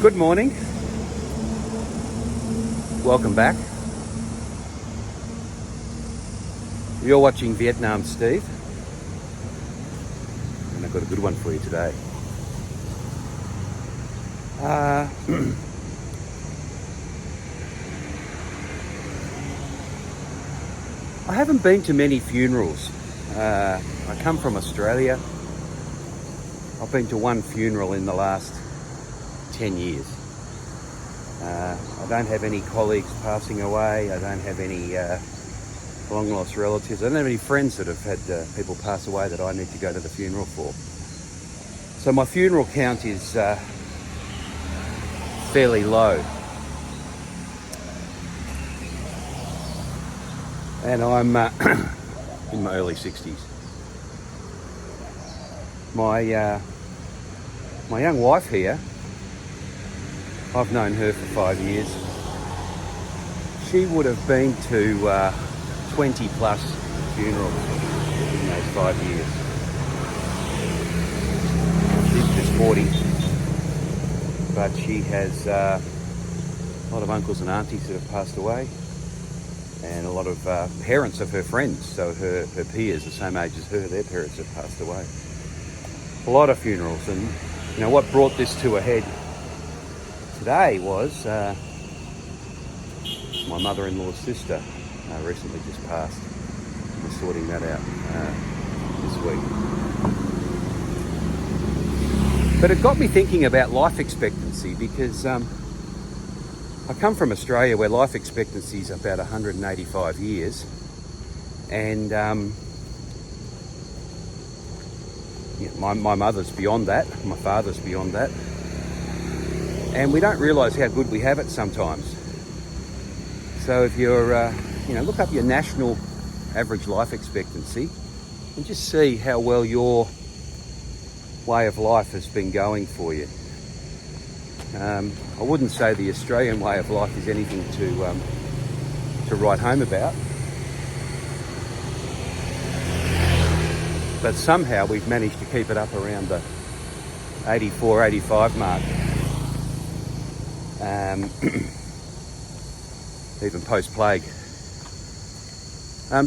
Good morning. Welcome back. You're watching Vietnam Steve, and I've got a good one for you today. I haven't been to many funerals. I come from Australia. I've been to one funeral in the last 10 years. I don't have any colleagues passing away. I don't have any long lost relatives. I don't have any friends that have had people pass away that I need to go to the funeral for. So my funeral count is fairly low. And I'm in my early 60s. My young wife here, I've known her for 5 years. She would have been to 20 plus funerals in those 5 years. She's just 40, but she has a lot of uncles and aunties that have passed away, and a lot of parents of her friends, so her peers the same age as her, their parents have passed away. A lot of funerals, and you know what brought this to a head today was my mother-in-law's sister recently just passed. We're sorting that out this week. But it got me thinking about life expectancy because I come from Australia where life expectancy is about 185 years, and my mother's beyond that, my father's beyond that, and we don't realise how good we have it sometimes. So if you're, look up your national average life expectancy and just see how well your way of life has been going for you. I wouldn't say the Australian way of life is anything to write home about, but somehow we've managed to keep it up around the 84, 85 mark. Even post-plague.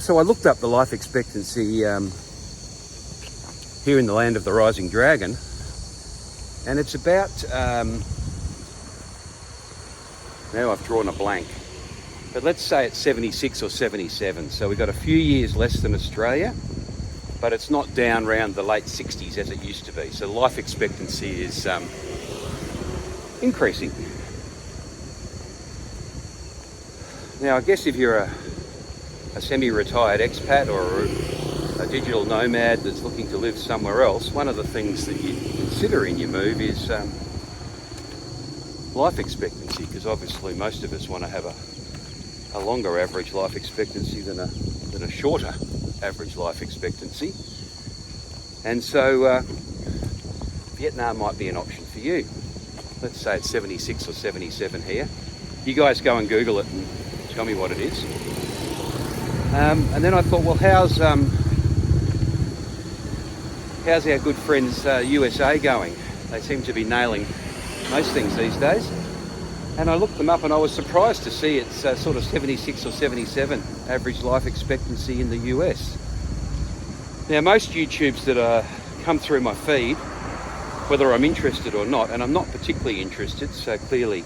So I looked up the life expectancy here in the land of the rising dragon, and it's about, now I've drawn a blank, but let's say it's 76 or 77. So we've got a few years less than Australia, but it's not down around the late 60s as it used to be. So life expectancy is increasing. Now, I guess if you're a semi-retired expat or a digital nomad that's looking to live somewhere else, one of the things that you consider in your move is life expectancy, because obviously most of us want to have a longer average life expectancy than a shorter average life expectancy. And so Vietnam might be an option for you. Let's say it's 76 or 77 here. You guys go and Google it and tell me what it is. And then I thought, well, how's our good friends USA going? They seem to be nailing most things these days. And I looked them up and I was surprised to see it's sort of 76 or 77 average life expectancy in the US. Now, most YouTubes that come through my feed, whether I'm interested or not, and I'm not particularly interested, so clearly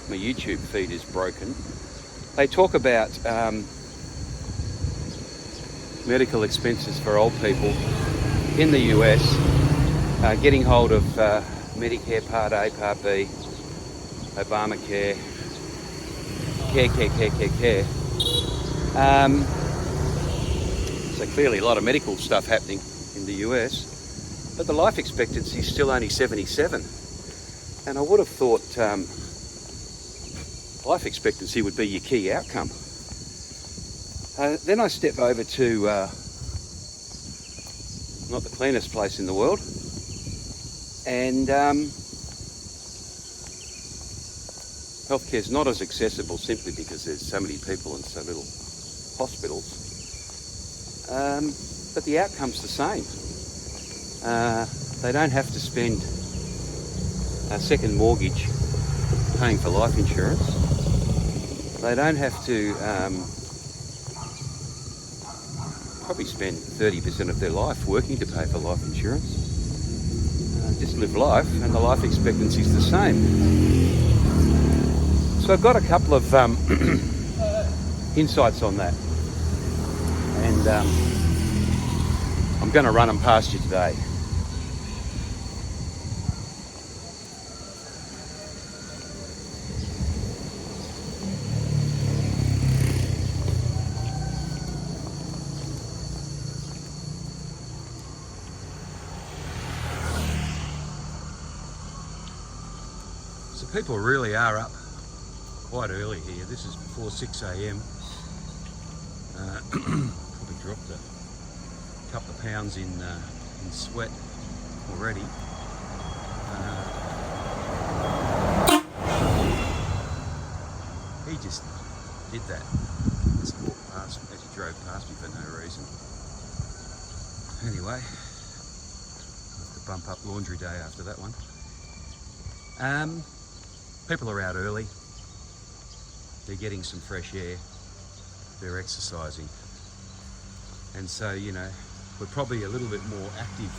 my YouTube feed is broken, they talk about medical expenses for old people in the US, getting hold of Medicare Part A, Part B, Obamacare, care. So clearly a lot of medical stuff happening in the US, but the life expectancy is still only 77. And I would have thought life expectancy would be your key outcome. Then I step over to not the cleanest place in the world, and healthcare's not as accessible simply because there's so many people and so little hospitals. But the outcome's the same. They don't have to spend a second mortgage paying for life insurance. They don't have to probably spend 30% of their life working to pay for life insurance. Just live life, and the life expectancy is the same. So I've got a couple of insights on that, and I'm going to run them past you today. So people really are up quite early here. This is before 6 a.m. Probably dropped a couple of pounds in sweat already. He just did that. Just walked past as he drove past me for no reason. Anyway, I'll have to bump up laundry day after that one. People are out early. They're getting some fresh air. They're exercising. And so, you know, we're probably a little bit more active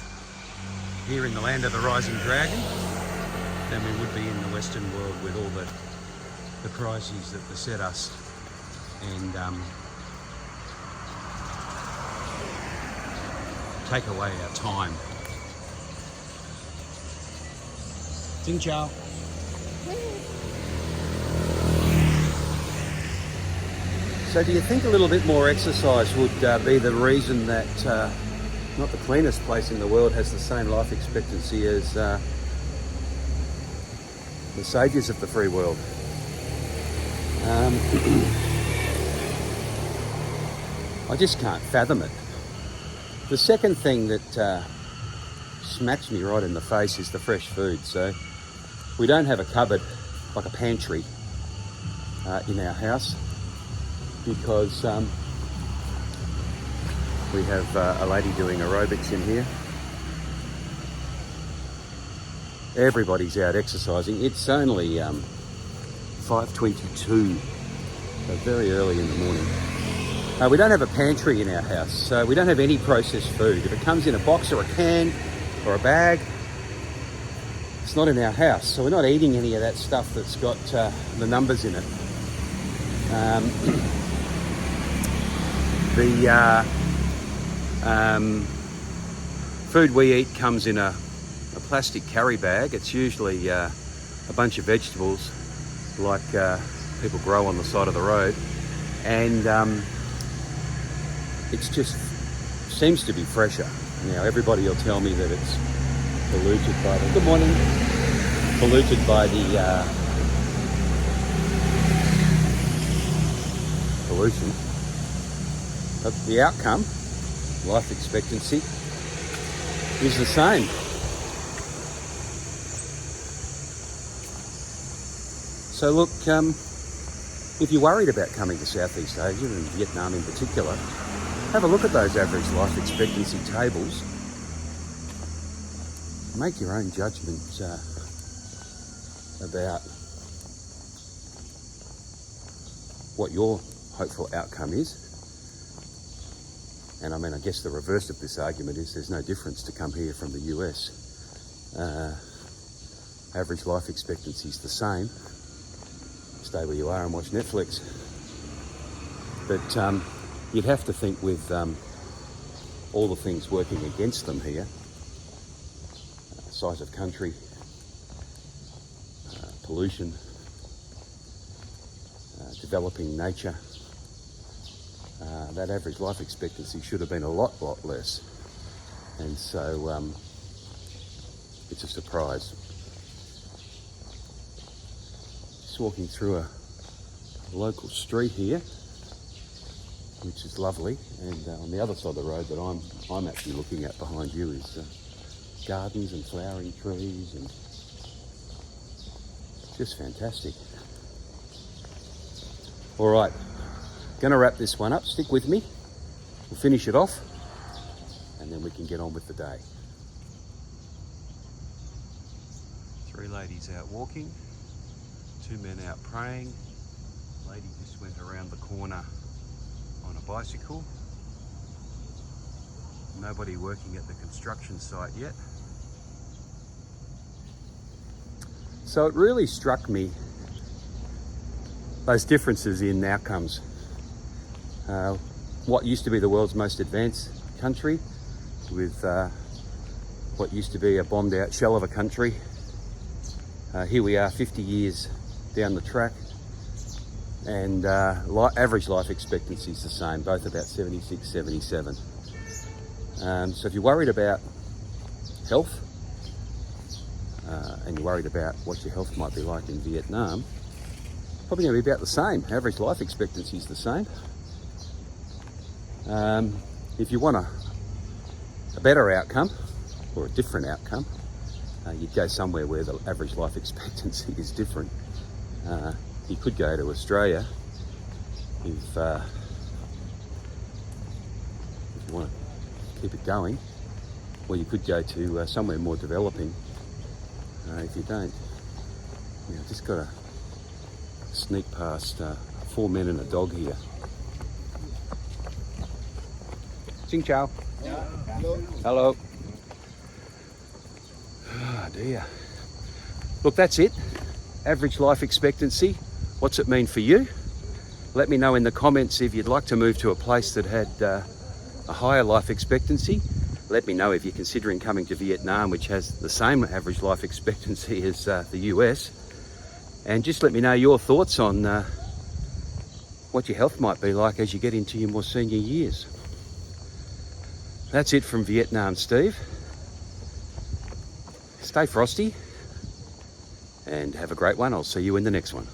here in the land of the rising dragon than we would be in the Western world with all the crises that beset us. And take away our time. Xin chào. So do you think a little bit more exercise would be the reason that not the cleanest place in the world has the same life expectancy as the saviours of the free world? I just can't fathom it. The second thing that smacks me right in the face is the fresh food. So we don't have a cupboard, like a pantry, in our house, because we have a lady doing aerobics in here. Everybody's out exercising. It's only 5:22, so very early in the morning. We don't have a pantry in our house, so we don't have any processed food. If it comes in a box or a can or a bag, it's not in our house, so we're not eating any of that stuff that's got the numbers in it. The food we eat comes in a plastic carry bag. It's usually a bunch of vegetables like people grow on the side of the road, and it's just seems to be fresher. Now everybody will tell me that it's polluted by the pollution. But the outcome, life expectancy, is the same. So look, if you're worried about coming to Southeast Asia and Vietnam in particular, have a look at those average life expectancy tables. Make your own judgment about what your hopeful outcome is. And I mean, I guess the reverse of this argument is there's no difference to come here from the US. Average life expectancy is the same. Stay where you are and watch Netflix. But you'd have to think with all the things working against them here, size of country, pollution, developing nature, that average life expectancy should have been a lot less. And so it's a surprise. Just walking through a local street here, which is lovely, and on the other side of the road that I'm actually looking at behind you is gardens and flowering trees, and just fantastic. All right, going to wrap this one up. Stick with me. We'll finish it off, and then we can get on with the day. Three ladies out walking, two men out praying. Lady just went around the corner on a bicycle. Nobody working at the construction site yet. So it really struck me, those differences in outcomes. What used to be the world's most advanced country with what used to be a bombed out shell of a country. Here we are 50 years down the track, and average life expectancy is the same, both about 76, 77. So if you're worried about health, and you're worried about what your health might be like in Vietnam, probably going to be about the same. Average life expectancy is the same. If you want a better outcome or a different outcome, you'd go somewhere where the average life expectancy is different. You could go to Australia if you want to keep it going, or you could go to somewhere more developing if you don't. I've just got to sneak past 4 men and a dog here. Xin chào. Hello. Oh dear. Look, that's it. Average life expectancy. What's it mean for you? Let me know in the comments if you'd like to move to a place that had a higher life expectancy. Let me know if you're considering coming to Vietnam, which has the same average life expectancy as the US. And just let me know your thoughts on what your health might be like as you get into your more senior years. That's it from Vietnam, Steve. Stay frosty and have a great one. I'll see you in the next one.